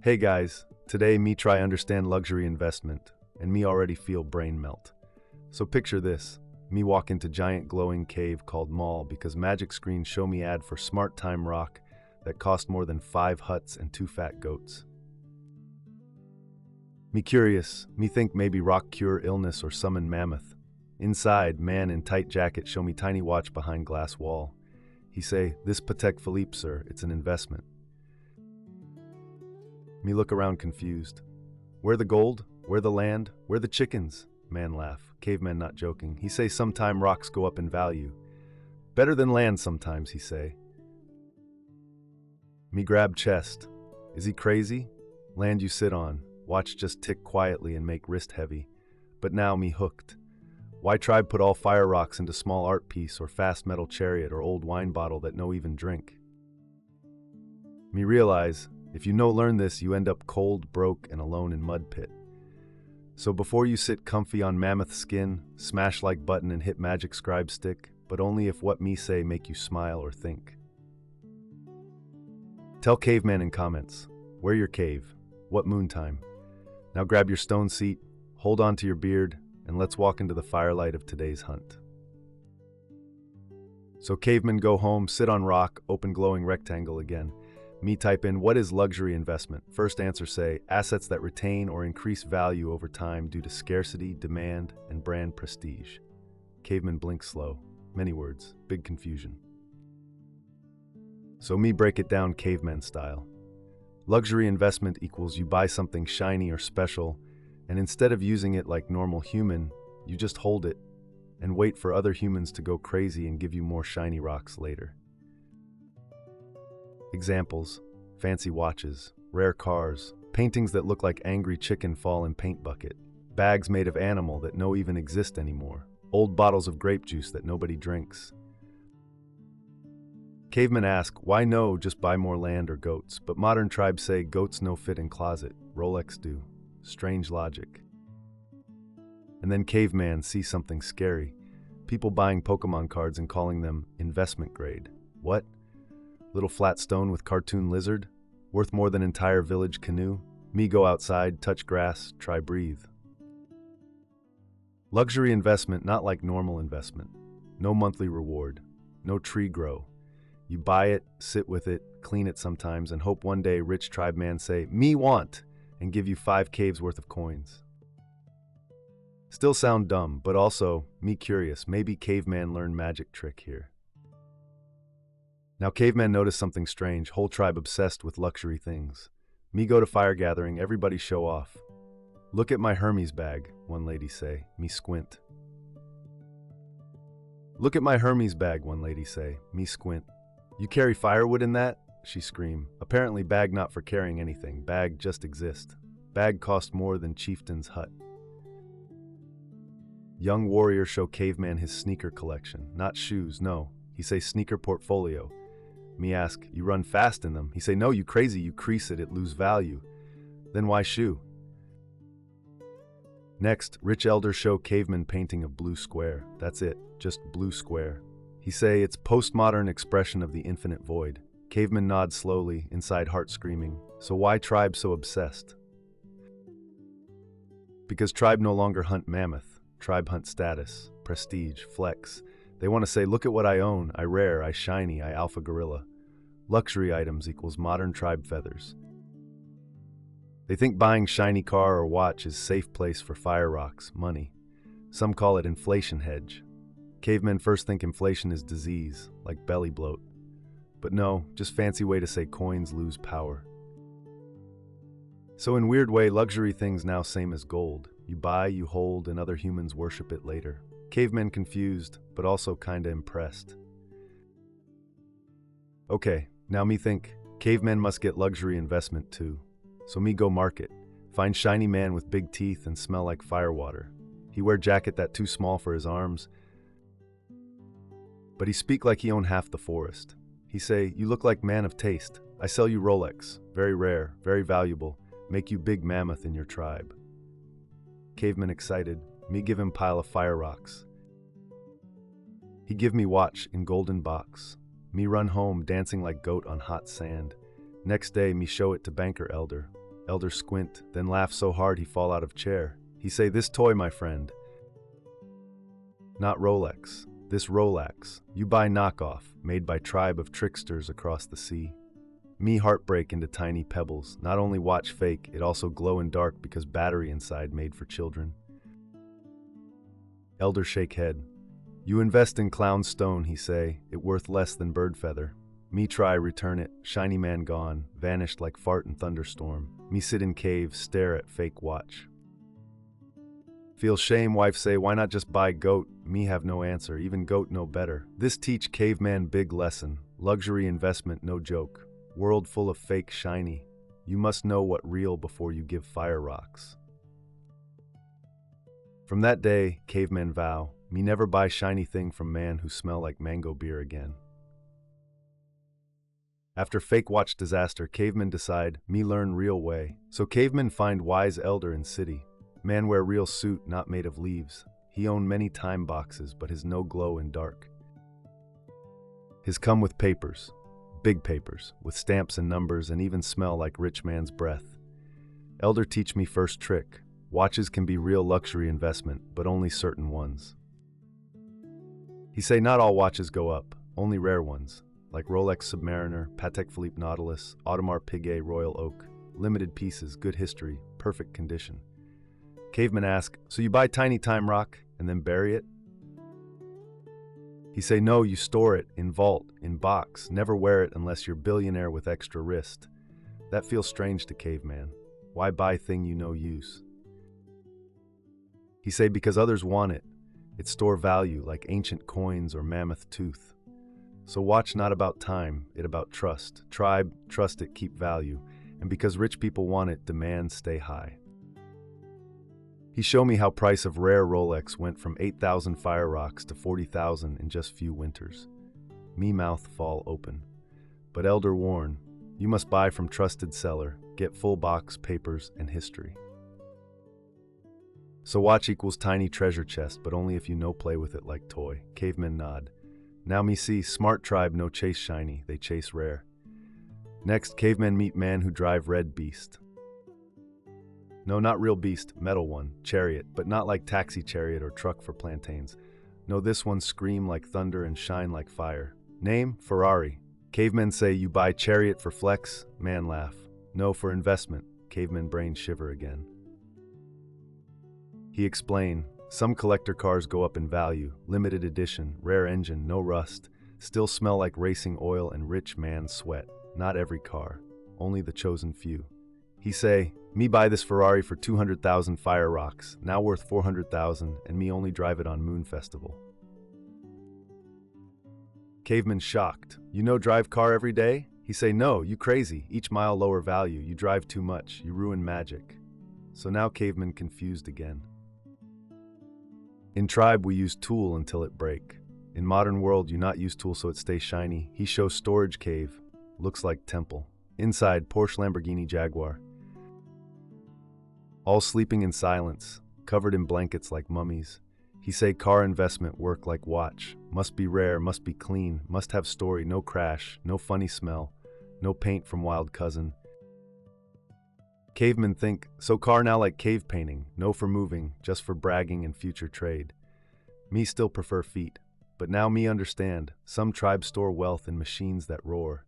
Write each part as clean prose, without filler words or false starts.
Hey guys, today me try understand luxury investment, and me already feel brain melt. So picture this, me walk into giant glowing cave called Mall because magic screens show me ad for smart time rock that cost more than 5 huts and 2 fat goats. Me curious, me think maybe rock cure illness or summon mammoth. Inside, man in tight jacket show me tiny watch behind glass wall. He say, "This Patek Philippe, sir, it's an investment." Me look around confused. Where the gold? Where the land? Where the chickens? Man laugh. Caveman not joking. He say sometime rocks go up in value. Better than land sometimes, he say. Me grab chest. Is he crazy? Land you sit on. Watch just tick quietly and make wrist heavy. But now me hooked. Why tribe put all fire rocks into small art piece or fast metal chariot or old wine bottle that no even drink? Me realize, if you no learn this, you end up cold, broke, and alone in mud pit. So before you sit comfy on mammoth skin, smash like button and hit magic scribe stick, but only if what me say make you smile or think. Tell Caveman in comments, where your cave? What moon time? Now grab your stone seat, hold on to your beard, and let's walk into the firelight of today's hunt. So Caveman go home, sit on rock, open glowing rectangle again. Me type in, what is luxury investment? First answer say, assets that retain or increase value over time due to scarcity, demand, and brand prestige. Caveman blinks slow. Many words, big confusion. So me break it down caveman style. Luxury investment equals you buy something shiny or special, and instead of using it like normal human, you just hold it and wait for other humans to go crazy and give you more shiny rocks later. Examples: fancy watches, rare cars, paintings that look like angry chicken fall in paint bucket, bags made of animal that no even exist anymore, old bottles of grape juice that nobody drinks. Cavemen ask, why no, just buy more land or goats? But modern tribes say goats no fit in closet, Rolex do. Strange logic. And then caveman sees something scary. People buying Pokemon cards and calling them investment grade. What? Little flat stone with cartoon lizard? Worth more than entire village canoe? Me go outside, touch grass, try breathe. Luxury investment not like normal investment. No monthly reward. No tree grow. You buy it, sit with it, clean it sometimes, and hope one day rich tribe man say, "Me want," and give you 5 caves worth of coins. Still sound dumb, but also, me curious, maybe caveman learned magic trick here. Now caveman noticed something strange, whole tribe obsessed with luxury things. Me go to fire gathering, everybody show off. Look at my Hermes bag, one lady say. Me squint. Look at my Hermes bag, one lady say. Me squint. You carry firewood in that? She scream. Apparently bag not for carrying anything, bag just exist. Bag cost more than chieftain's hut. Young warrior show caveman his sneaker collection, not shoes, no. He say sneaker portfolio. Me ask, you run fast in them? He say, no, you crazy, you crease it lose value. Then why shoe? Next, rich elder show caveman painting of blue square. That's it, just blue square. He say, it's postmodern expression of the infinite void. Caveman nods slowly, inside heart screaming. So why tribe so obsessed? Because tribe no longer hunt mammoth. Tribe hunt status, prestige, flex. They want to say, look at what I own, I rare, I shiny, I alpha gorilla. Luxury items equals modern tribe feathers. They think buying shiny car or watch is safe place for fire rocks, money. Some call it inflation hedge. Cavemen first think inflation is disease, like belly bloat. But no, just fancy way to say coins lose power. So in weird way, luxury things now same as gold. You buy, you hold, and other humans worship it later. Cavemen confused, but also kinda impressed. Okay, now me think, cavemen must get luxury investment too. So me go market, find shiny man with big teeth and smell like firewater. He wear jacket that too small for his arms, but he speak like he own half the forest. He say, you look like man of taste. I sell you Rolex, very rare, very valuable, make you big mammoth in your tribe. Caveman excited, me give him pile of fire rocks. He give me watch in golden box. Me run home dancing like goat on hot sand. Next day me show it to banker elder. Elder squint, then laugh so hard he fall out of chair. He say, "This toy, my friend. Not Rolex. This Rolex. You buy knockoff, made by tribe of tricksters across the sea. Me heartbreak into tiny pebbles. Not only watch fake, it also glow in dark because battery inside made for children." Elder shake head. "You invest in clown stone," he say. "It worth less than bird feather. Me try return it. Shiny man gone, vanished like fart in thunderstorm. Me sit in cave, stare at fake watch. Feel shame, wife say, why not just buy goat? Me have no answer, even goat no better. This teach caveman big lesson. Luxury investment no joke. World full of fake shiny. You must know what real before you give fire rocks. From that day, cavemen vow, me never buy shiny thing from man who smell like mango beer again. After fake watch disaster, cavemen decide, me learn real way. So cavemen find wise elder in city. Man wear real suit not made of leaves. He own many time boxes, but his no glow in dark. His come with papers, big papers, with stamps and numbers and even smell like rich man's breath. Elder teach me first trick. Watches can be real luxury investment, but only certain ones. He say not all watches go up, only rare ones. Like Rolex Submariner, Patek Philippe Nautilus, Audemars Piguet Royal Oak, limited pieces, good history, perfect condition. Caveman ask, so you buy tiny time rock and then bury it? He say, no, you store it in vault, in box, never wear it unless you're billionaire with extra wrist. That feels strange to caveman. Why buy thing you no use? He say, because others want it. It store value like ancient coins or mammoth tooth. So watch not about time, it about trust. Tribe, trust it, keep value. And because rich people want it, demand stay high. He show me how price of rare Rolex went from 8,000 fire rocks to 40,000 in just few winters. Me mouth fall open. But elder warn, you must buy from trusted seller, get full box, papers, and history. So watch equals tiny treasure chest, but only if you no play with it like toy. Caveman nod. Now me see, smart tribe no chase shiny, they chase rare. Next, cavemen meet man who drive red beast. No, not real beast, metal one, chariot, but not like taxi chariot or truck for plantains. No, this one scream like thunder and shine like fire. Name, Ferrari. Cavemen say you buy chariot for flex, man laugh. No, for investment, caveman brain shiver again. He explain, some collector cars go up in value, limited edition, rare engine, no rust, still smell like racing oil and rich man sweat. Not every car, only the chosen few. He say, me buy this Ferrari for 200,000 fire rocks, now worth 400,000, and me only drive it on Moon Festival. Caveman shocked, you no drive car every day? He say, no, you crazy, each mile lower value, you drive too much, you ruin magic. So now caveman confused again. In tribe, we use tool until it break. In modern world, you not use tool so it stay shiny. He shows storage cave. Looks like temple. Inside, Porsche Lamborghini Jaguar. All sleeping in silence, covered in blankets like mummies. He say car investment work like watch. Must be rare, must be clean, must have story, no crash, no funny smell, no paint from wild cousin. Cavemen think, so car now like cave painting, no for moving, just for bragging and future trade. Me still prefer feet, but now me understand, some tribes store wealth in machines that roar.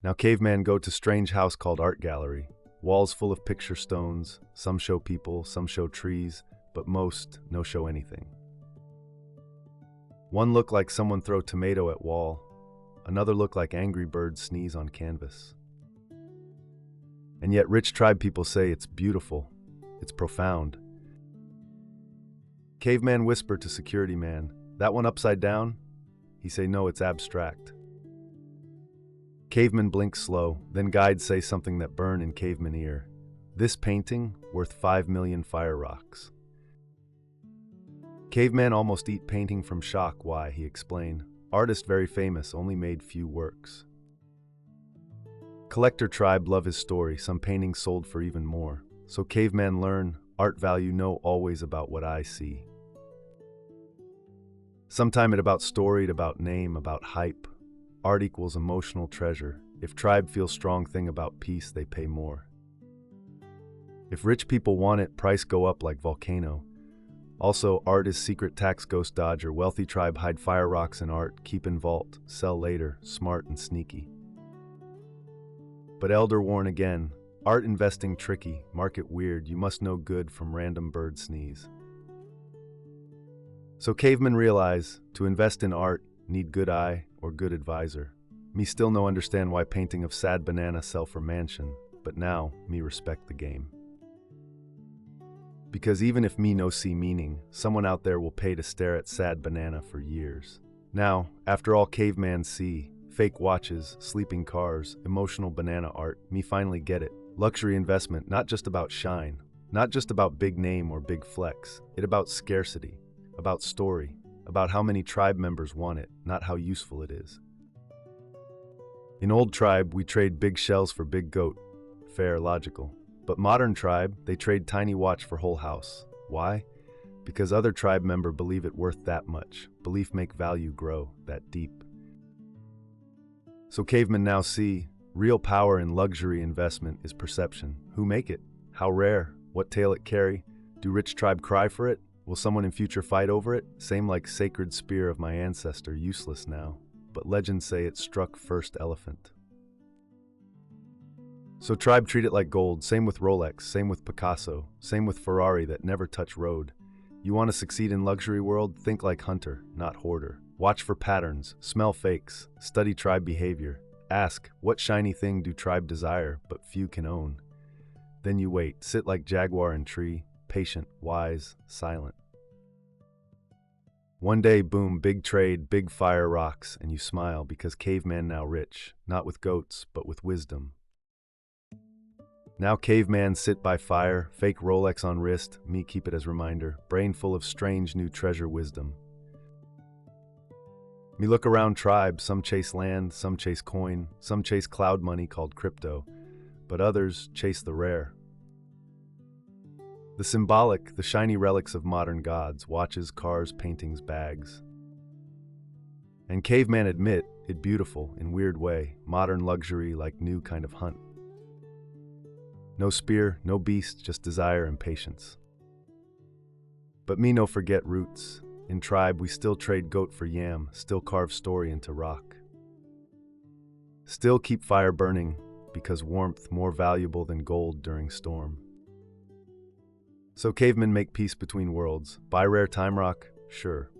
Now caveman go to strange house called art gallery, walls full of picture stones, some show people, some show trees, but most no show anything. One look like someone throw tomato at wall, another look like angry bird sneeze on canvas. And yet rich tribe people say it's beautiful, it's profound. Caveman whisper to security man, that one upside down? He say no, it's abstract. Caveman blink slow, then guide say something that burn in caveman ear. This painting worth 5 million fire rocks. Caveman almost eat painting from shock. Why, he explain. Artist very famous, only made few works. Collector tribe love his story, some paintings sold for even more. So caveman learn, art value know always about what I see. Sometime it about story, it about name, about hype. Art equals emotional treasure. If tribe feels strong thing about peace, they pay more. If rich people want it, price go up like volcano. Also, art is secret tax ghost dodger. Wealthy tribe hide fire rocks in art, keep in vault, sell later, smart and sneaky. But elder warn again, art investing tricky, market weird, you must know good from random bird sneeze. So cavemen realize, to invest in art, need good eye or good advisor. Me still no understand why painting of sad banana sell for mansion, but now me respect the game. Because even if me no see meaning, someone out there will pay to stare at sad banana for years. Now, after all caveman see, fake watches, sleeping cars, emotional banana art, me finally get it. Luxury investment, not just about shine, not just about big name or big flex, it about scarcity, about story, about how many tribe members want it, not how useful it is. In old tribe, we trade big shells for big goat. Fair, logical. But modern tribe, they trade tiny watch for whole house. Why? Because other tribe member believe it worth that much. Belief make value grow that deep. So cavemen now see, real power in luxury investment is perception. Who make it? How rare? What tale it carry? Do rich tribe cry for it? Will someone in future fight over it? Same like sacred spear of my ancestor, useless now. But legends say it struck first elephant. So tribe treat it like gold, same with Rolex, same with Picasso, same with Ferrari that never touch road. You want to succeed in luxury world? Think like hunter, not hoarder. Watch for patterns, smell fakes, study tribe behavior. Ask, what shiny thing do tribe desire, but few can own? Then you wait, sit like jaguar in tree, patient, wise, silent. One day, boom, big trade, big fire rocks, and you smile because caveman now rich, not with goats, but with wisdom. Now caveman sit by fire, fake Rolex on wrist, me keep it as reminder, brain full of strange new treasure wisdom. Me look around tribe, some chase land, some chase coin, some chase cloud money called crypto, but others chase the rare. The symbolic, the shiny relics of modern gods, watches, cars, paintings, bags. And caveman admit, it beautiful, in weird way, modern luxury like new kind of hunt. No spear, no beast, just desire and patience. But me no forget roots. In tribe, we still trade goat for yam, still carve story into rock. Still keep fire burning, because warmth more valuable than gold during storm. So cavemen make peace between worlds. Buy rare time rock? Sure.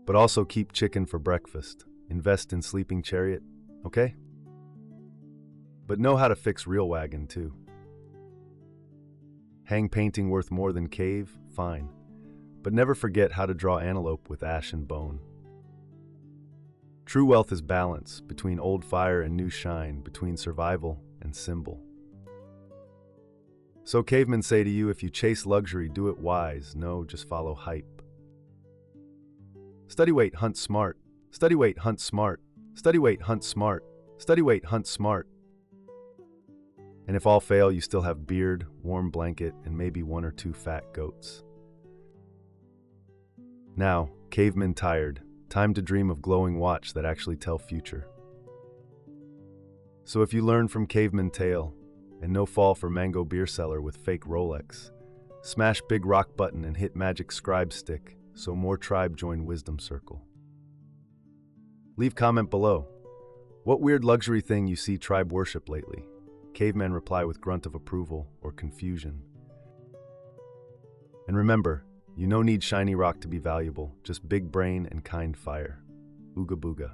But also keep chicken for breakfast. Invest in sleeping chariot? Okay? But know how to fix real wagon too. Hang painting worth more than cave? Fine. But never forget how to draw antelope with ash and bone. True wealth is balance between old fire and new shine, between survival and symbol. So cavemen say to you, if you chase luxury, do it wise. No, just follow hype. Study weight, hunt smart. Study weight, hunt smart. Study weight, hunt smart. Study weight, hunt smart. And if all fail, you still have beard, warm blanket, and maybe 1 or 2 fat goats. Now, cavemen tired, time to dream of glowing watch that actually tell future. So if you learn from caveman tale, and no fall for mango beer seller with fake Rolex, smash big rock button and hit magic scribe stick so more tribe join wisdom circle. Leave comment below. What weird luxury thing you see tribe worship lately? Cavemen reply with grunt of approval or confusion. And remember, you no need shiny rock to be valuable, just big brain and kind fire. Ooga booga.